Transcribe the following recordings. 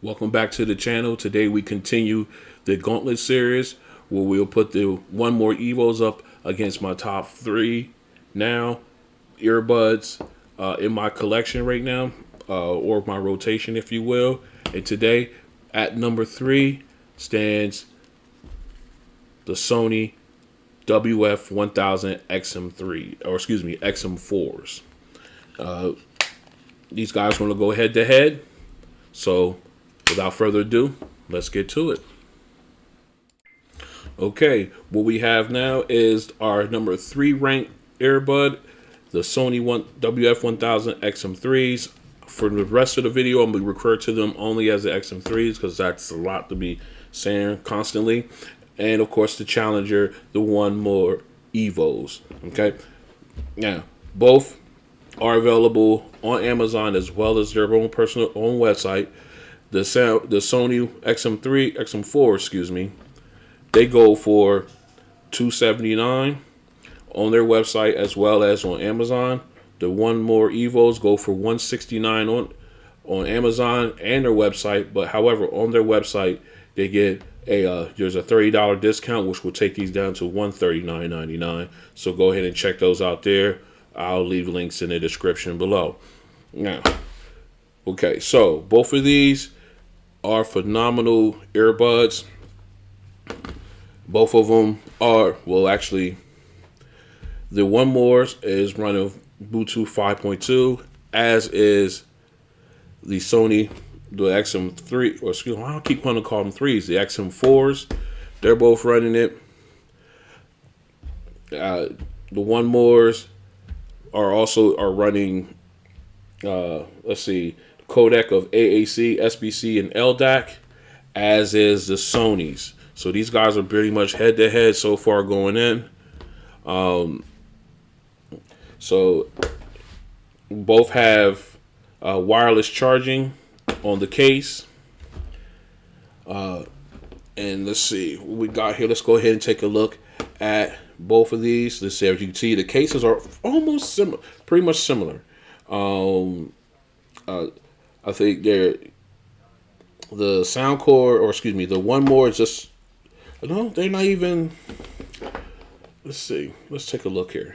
Welcome back to the channel. Today we continue the Gauntlet series where we'll put the 1MORE Evos up against my top 3 now earbuds in my collection right now, or my rotation if you will. And today at number 3 stands the Sony WF-1000XM3, or excuse me, XM4s. These guys are going to go head to head. So without further ado, let's get to it. Okay, what we have now is our number 3 ranked earbud, the Sony WF-1000XM3s. For the rest of the video, I'm going to refer to them only as the XM3s because that's a lot to be saying constantly. And of course, the challenger, the 1MORE Evos. Okay, now both are available on Amazon as well as their own personal website. The Sony XM4, excuse me, they go for $279 on their website as well as on Amazon. The 1MORE Evos go for $169 on Amazon and their website. But however, on their website they get there's a $30 discount, which will take these down to $139.99. So go ahead and check those out there. I'll leave links in the description below. Now, okay, so both of these are phenomenal earbuds. Both of them are, well, actually, the 1MORE is running Bluetooth 5.2, as is the Sony, the XM3, or excuse me, I keep wanting to call them threes, the XM4s. They're both running it. The 1MOREs are running, let's see, codec of AAC, SBC, and LDAC, as is the Sonys. So these guys are pretty much head to head so far going in. So both have wireless charging on the case. And let's see what we got here. Let's go ahead and take a look at both of these. Let's see, as you can see, the cases are almost similar, pretty much similar. I think the Soundcore, or excuse me, the 1MORE is just, no, they're not even, let's see, let's take a look here.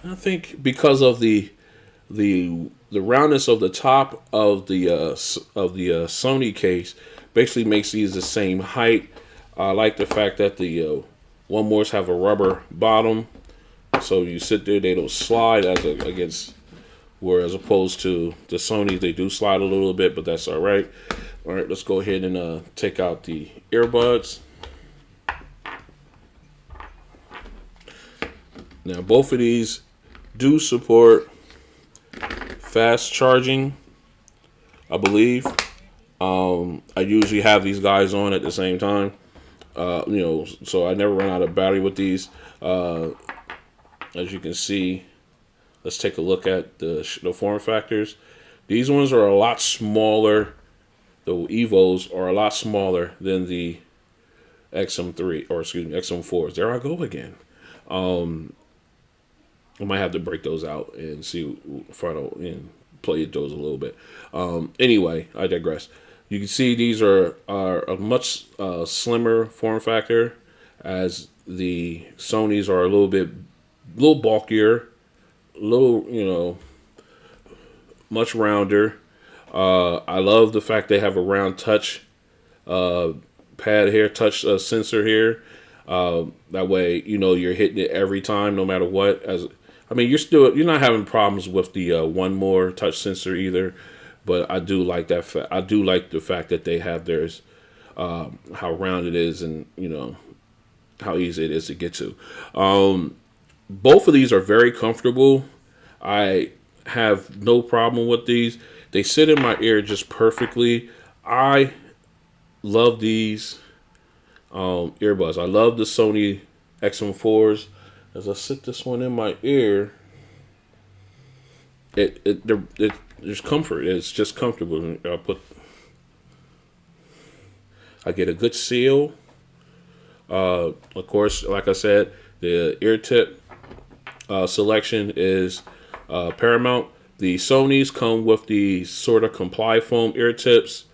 I think because of the roundness of the top of the Sony case basically makes these the same height. I like the fact that the 1MOREs have a rubber bottom, so you sit there, they don't slide as opposed to the Sony, they do slide a little bit, but that's all right. All right, let's go ahead and take out the earbuds. Now, both of these do support fast charging, I believe. I usually have these guys on at the same time, so I never run out of battery with these. As you can see, let's take a look at the form factors. These ones are a lot smaller. The Evos are a lot smaller than the XM3, or excuse me, XM4s. There I go again. I might have to break those out and see if I don't play those a little bit. Anyway, I digress. You can see these are a much slimmer form factor, as the Sonys are a little bulkier, much rounder. I love the fact they have a round touch pad here, touch sensor here. That way, you're hitting it every time, no matter what. You're not having problems with the 1MORE touch sensor either. But I do like that. I do like the fact that they have theirs, how round it is, and how easy it is to get to. Both of these are very comfortable. I have no problem with these. They sit in my ear just perfectly. I love these earbuds. I love the Sony XM4s. As I sit this one in my ear, there's comfort. It's just comfortable. I get a good seal. Of course, like I said, the ear tip selection is paramount. The Sonys come with the sort of comply foam ear tips.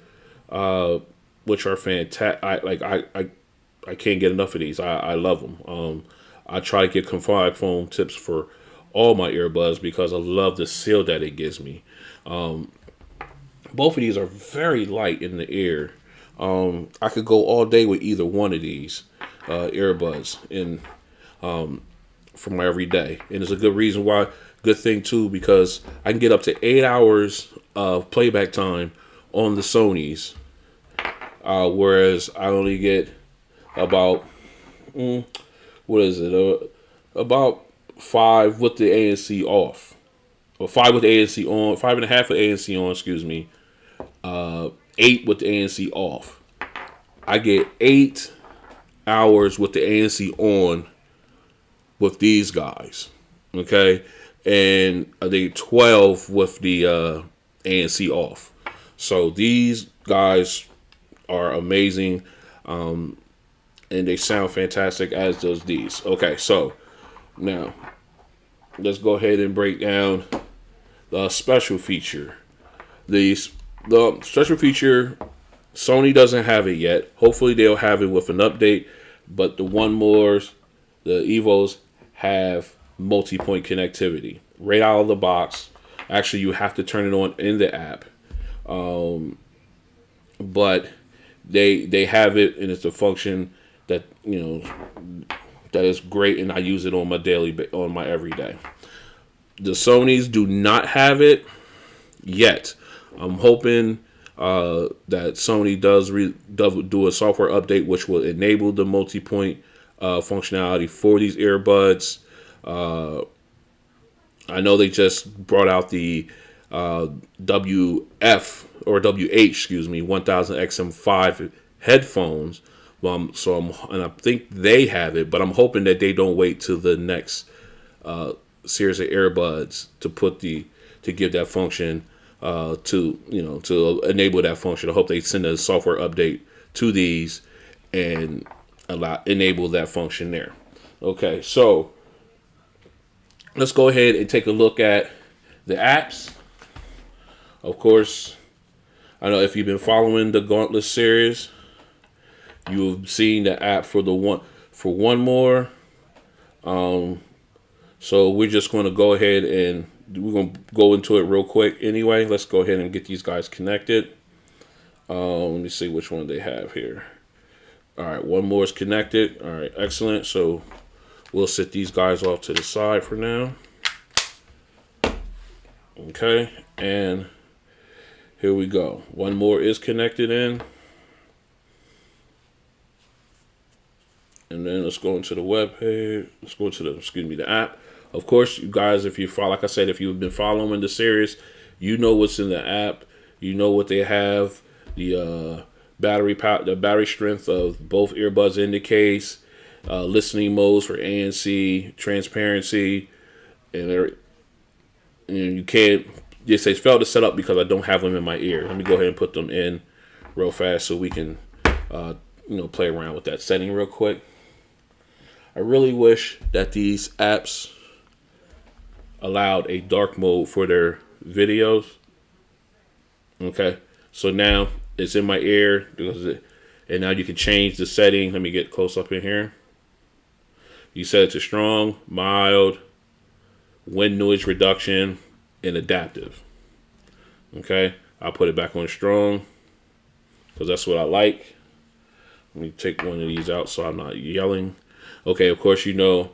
which are fantastic. I can't get enough of these. I love them. I try to get confined foam tips for all my earbuds because I love the seal that it gives me. Both of these are very light in the ear. I could go all day with either one of these earbuds for my everyday, and it's a good reason why. Good thing too, because I can get up to 8 hours of playback time on the Sonys, whereas I only get about what is it? About 5 with the ANC off, or 5 with the ANC on, 5.5 with ANC on. Excuse me. 8 with the ANC off. I get 8 hours with the ANC on with these guys. Okay, and I think 12 with the ANC off. So these guys are amazing, and they sound fantastic, as does these. Okay, so now let's go ahead and break down the special feature. The special feature, Sony doesn't have it yet. Hopefully they'll have it with an update. But the 1MOREs, the Evos, have multi-point connectivity right out of the box. Actually, you have to turn it on in the app, but they have it, and it's a function that that is great, and I use it on my everyday. The Sonys do not have it yet. I'm hoping that Sony does do a software update which will enable the multi-point functionality for these earbuds. I know they just brought out the WF-1000XM4 headphones. And I think they have it, but I'm hoping that they don't wait till the next series of earbuds to give that function to enable that function. I hope they send a software update to these and enable that function there. Okay, so let's go ahead and take a look at the apps. Of course, I know if you've been following the Gauntlet series, you've seen the app for 1MORE. So we're just going to go ahead and we're going to go into it real quick anyway. Let's go ahead and get these guys connected. Let me see which one they have here. All right, 1MORE is connected. All right, excellent. So we'll set these guys off to the side for now. Okay, and here we go. 1MORE is connected in. And then let's go into the web page. Let's go to the app. Of course, you guys, if you've been following the series, you know what's in the app. You know what they have. The battery strength of both earbuds in the case, listening modes for ANC, transparency, and you can't. Just say failed to set up because I don't have them in my ear. Let me go ahead and put them in real fast so we can play around with that setting real quick. I really wish that these apps allowed a dark mode for their videos. Okay, so now it's in my ear and now you can change the setting. Let me get close up in here. You set it to strong, mild, wind noise reduction, and adaptive. Okay, I'll put it back on strong because that's what I like. Let me take one of these out so I'm not yelling. Okay, of course you got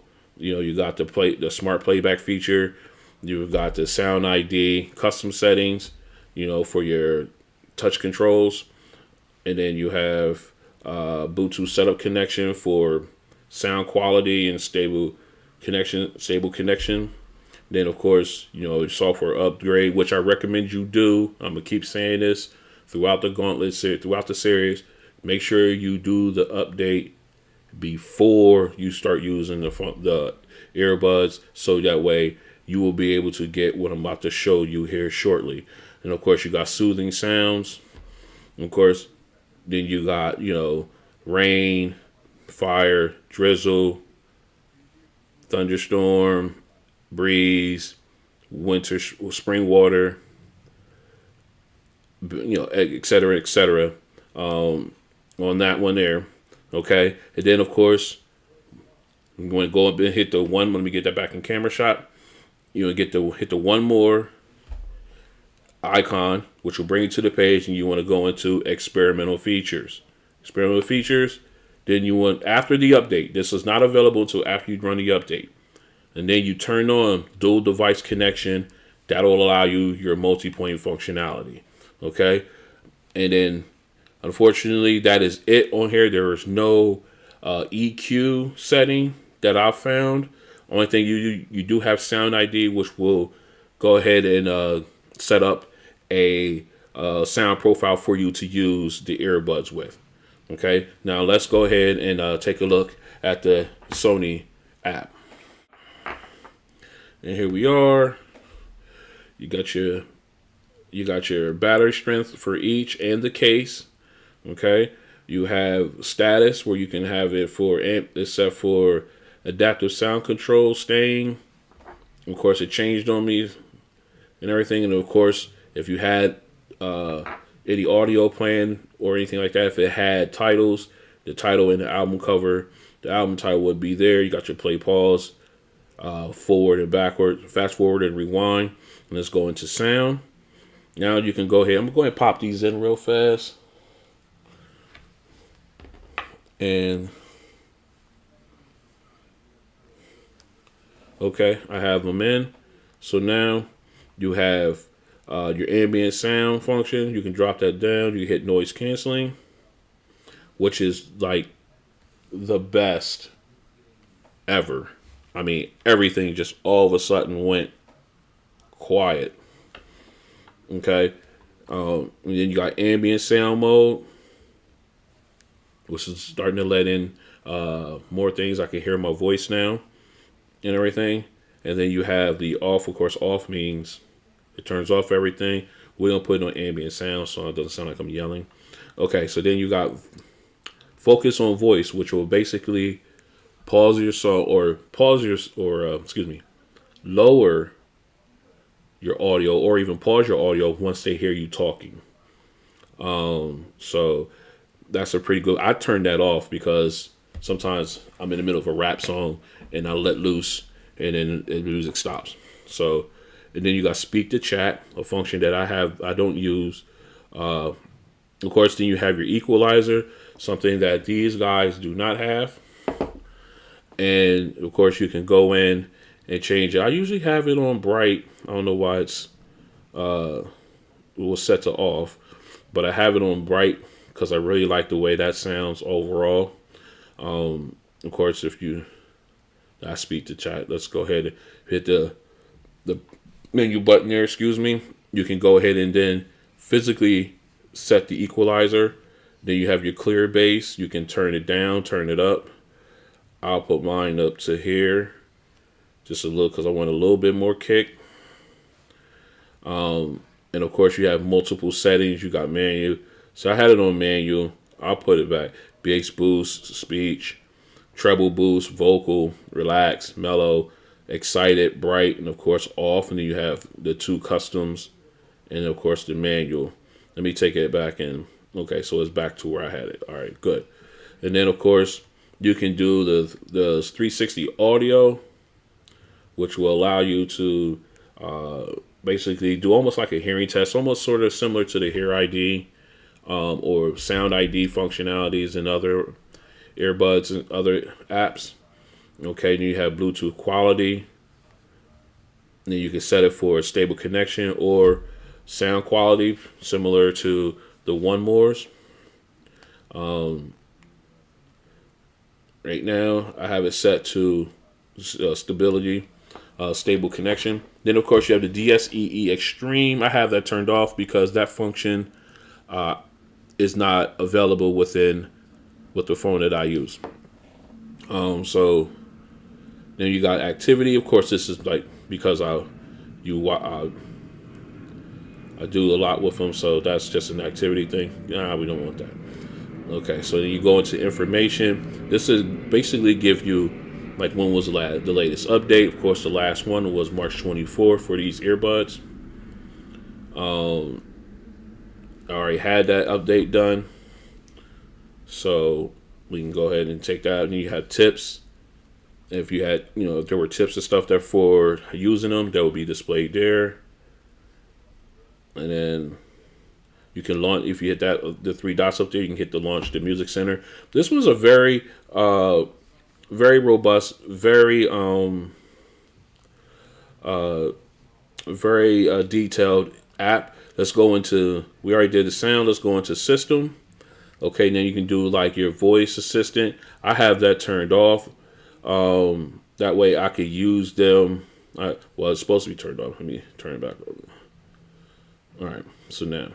the smart playback feature. You've got the sound ID, custom settings, for your touch controls, and then you have Bluetooth setup connection for sound quality and stable connection. Then of course software upgrade, which I recommend you do. I'm gonna keep saying this throughout the Gauntlet throughout the series. Make sure you do the update before you start using the earbuds, so that way you will be able to get what I'm about to show you here shortly. And of course you got soothing sounds. Of course, then you got rain, fire, drizzle, thunderstorm, breeze, spring water, etc., etc. on that one there. Okay, and then of course I'm going to go up and hit the one. Let me get that back in camera shot. You hit the one more icon, which will bring you to the page, and you want to go into experimental features. Experimental features. Then you want, after the update, this is not available until after you run the update. And then you turn on dual device connection. That'll allow you your multi-point functionality. Okay. And then, unfortunately, that is it on here. There is no EQ setting that I've found. Only thing you do have Sound ID, which will go ahead and set up a sound profile for you to use the earbuds with. Okay, now let's go ahead and take a look at the Sony app. And here we are. You got your battery strength for each and the case. Okay, you have status where you can have it for except for adaptive sound control staying. Of course, it changed on me and everything. And of course, if you had any audio playing or anything like that, if it had titles, the title and the album cover, the album title would be there. You got your play, pause, forward and backward, fast forward and rewind. And let's go into sound. Now you can go ahead. I'm going to pop these in real fast. And okay, I have them in. So now you have your ambient sound function. You can drop that down. You hit noise canceling, which is like the best ever. I mean, everything just all of a sudden went quiet. Okay. And then you got ambient sound mode, which is starting to let in more things. I can hear my voice now and everything. And then you have the off. Of course, off means it turns off everything. We don't put no ambient sound, so it doesn't sound like I'm yelling. Okay, so then you got focus on voice, which will basically pause your song lower your audio or even pause your audio once they hear you talking. So that's a pretty good. I turn that off because sometimes I'm in the middle of a rap song and I let loose and then the music stops. So, and then you got speak to chat, a function that I don't use. Of course, then you have your equalizer, something that these guys do not have. And of course, you can go in and change it. I usually have it on bright. I don't know why it was set to off, but I have it on bright because I really like the way that sounds overall. Of course, if I speak to chat, let's go ahead and hit the menu button there. Excuse me. You can go ahead and then physically set the equalizer. Then you have your clear bass. You can turn it down, turn it up. I'll put mine up to here, just a little, because I want a little bit more kick. And of course, you have multiple settings. You got manual. So I had it on manual. I'll put it back. Bass boost, speech, treble boost, vocal, relax, mellow, excited, bright, and of course off. And then you have the two customs, and of course the manual. Let me take it back in. Okay, so it's back to where I had it. All right, good. And then of course you can do the 360 audio, which will allow you to basically do almost like a hearing test, almost sort of similar to the Hear ID or Sound ID functionalities and other earbuds and other apps. Okay, then you have Bluetooth quality. And then you can set it for a stable connection or sound quality, similar to the 1MOREs. Right now, I have it set to stability, stable connection. Then, of course, you have the DSEE Extreme. I have that turned off because that function is not available with the phone that I use. So then you got activity. Of course, this is like because I do a lot with them, so that's just an activity thing. Nah, we don't want that. Okay, so then you go into information. This is basically give you like when was the latest update. Of course, the last one was March 24th for these earbuds. I already had that update done. So we can go ahead and take that. And you have tips. If you had, if there were tips and stuff there for using them, that would be displayed there. And then you can launch, if you hit that, the three dots up there, you can hit the launch the music center. This was a very, very robust, very, very detailed app. Let's go into, we already did the sound. Let's go into system. Okay, then you can do like your voice assistant. I have that turned off. That way I could use them. Well, it's supposed to be turned off. Let me turn it back over. All right, so now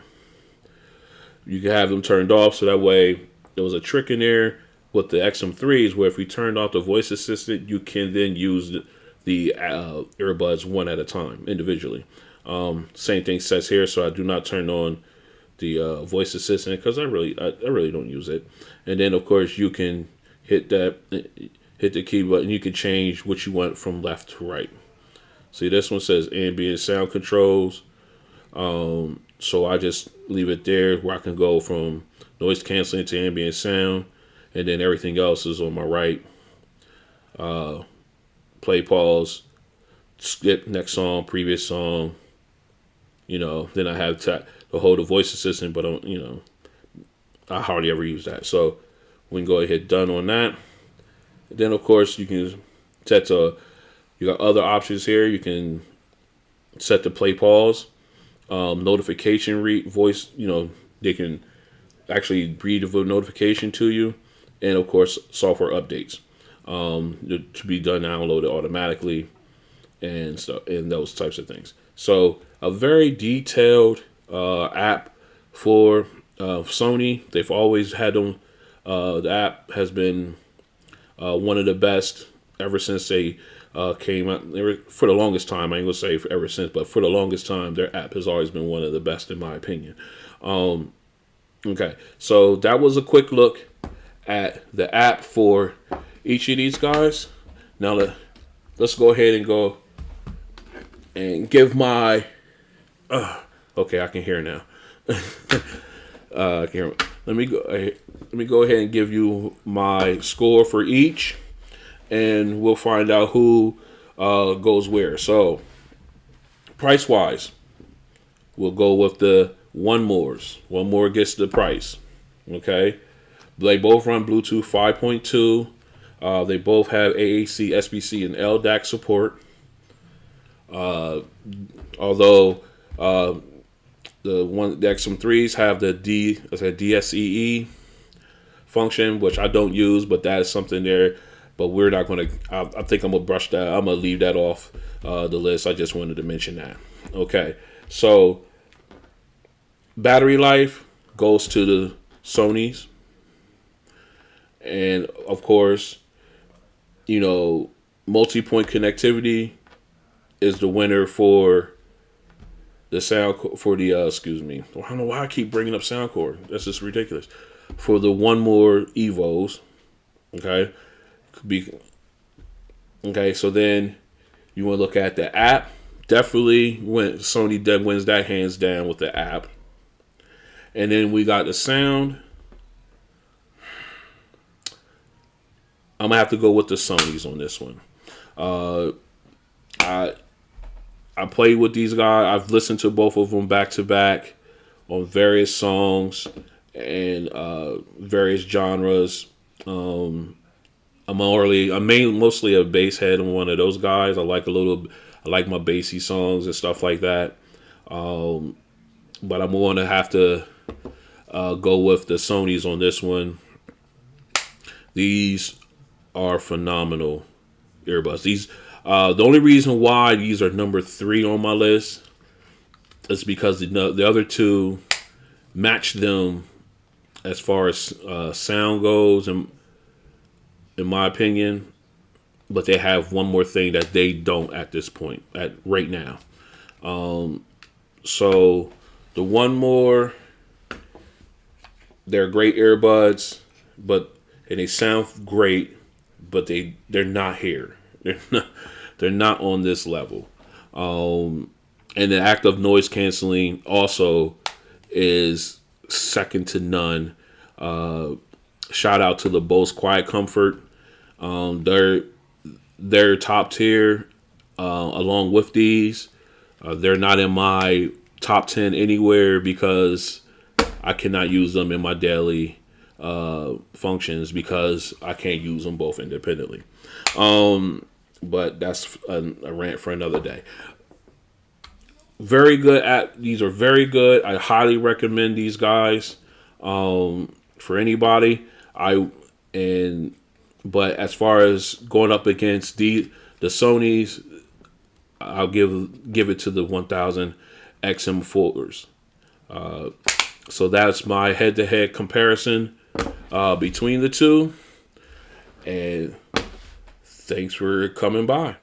you can have them turned off. So that way there was a trick in there with the XM3s where if we turned off the voice assistant, you can then use the earbuds one at a time individually. Same thing says here. So I do not turn on the voice assistant because I really don't use it. And then of course you can hit the key button. You can change what you want from left to right. See, this one says ambient sound controls. So I just leave it there where I can go from noise canceling to ambient sound, and then everything else is on my right. Play, pause, skip next song, previous song. Then I have to hold the voice assistant, but I hardly ever use that. So we can go ahead and hit done on that. And then of course you can set to, you got other options here. You can set the play, pause, notification voice. They can actually read the notification to you, and of course software updates to be done downloaded automatically, and stuff, and those types of things. So a very detailed app for Sony. They've always had them. The app has been one of the best ever since they came out. For the longest time, I ain't gonna say for ever since, but for the longest time, their app has always been one of the best in my opinion. Okay, so that was a quick look at the app for each of these guys. Now let's go ahead and go and give my. Okay, I can hear now. I can hear. Let me go ahead and give you my score for each, and we'll find out who goes where. So, price wise, we'll go with the 1MOREs. 1MORE gets the price. Okay, they both run Bluetooth 5.2. They both have AAC, SBC, and LDAC support. Although the XM3s have the DSEE function, which I don't use, but that is something there. But we're not going to. I think I'm gonna brush that. I'm gonna leave that off the list. I just wanted to mention that. Okay, so battery life goes to the Sonys, and of course, multi-point connectivity is the winner for the sound for the excuse me. I don't know why I keep bringing up Soundcore. That's just ridiculous. For the 1MORE Evos, okay. So then you want to look at the app. Definitely Sony wins that hands down with the app. And then we got the sound. I'm gonna have to go with the Sonys on this one. I played with these guys. I've listened to both of them back to back on various songs and various genres. I'm mostly a bass head. I'm one of those guys. I like my bassy songs and stuff like that. But I'm going to have to go with the Sonys on this one. These are phenomenal earbuds. These the only reason why these are number 3 on my list is because the other two match them as far as sound goes, in my opinion. But they have one more thing that they don't at this point, right now. So the 1MORE, they're great earbuds, and they sound great, but they're not here. They're not on this level. And the active noise canceling also is second to none. Shout out to the Bose Quiet Comfort. They're top tier along with these. They're not in my top 10 anywhere because I cannot use them in my daily functions because I can't use them both independently. But that's a rant for another day. Very good these are very good. I highly recommend these guys for anybody. But as far as going up against the Sonys, I'll give it to the 1000 XM4s. So that's my head-to-head comparison between the two. And thanks for coming by.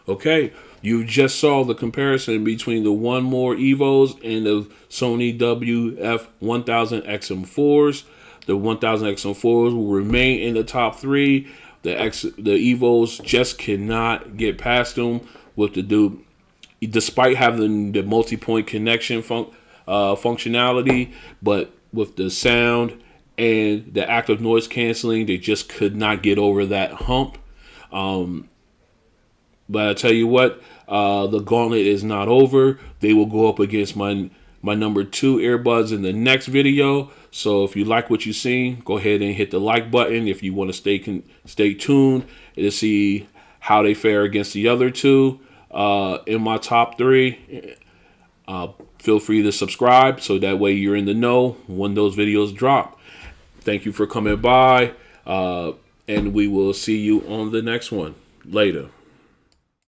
Okay, you just saw the comparison between the 1MORE Evos and the Sony WF-1000XM4s. The 1000XM4s will remain in the top 3. The Evos just cannot get past them with despite having the multi-point connection functionality, but with the sound and the active noise canceling, they just could not get over that hump. But I tell you what, the gauntlet is not over. They will go up against my number 2 earbuds in the next video. So if you like what you've seen, go ahead and hit the like button. If you want to stay tuned to see how they fare against the other two in my top 3, feel free to subscribe so that way you're in the know when those videos drop. Thank you for coming by, and we will see you on the next one. Later.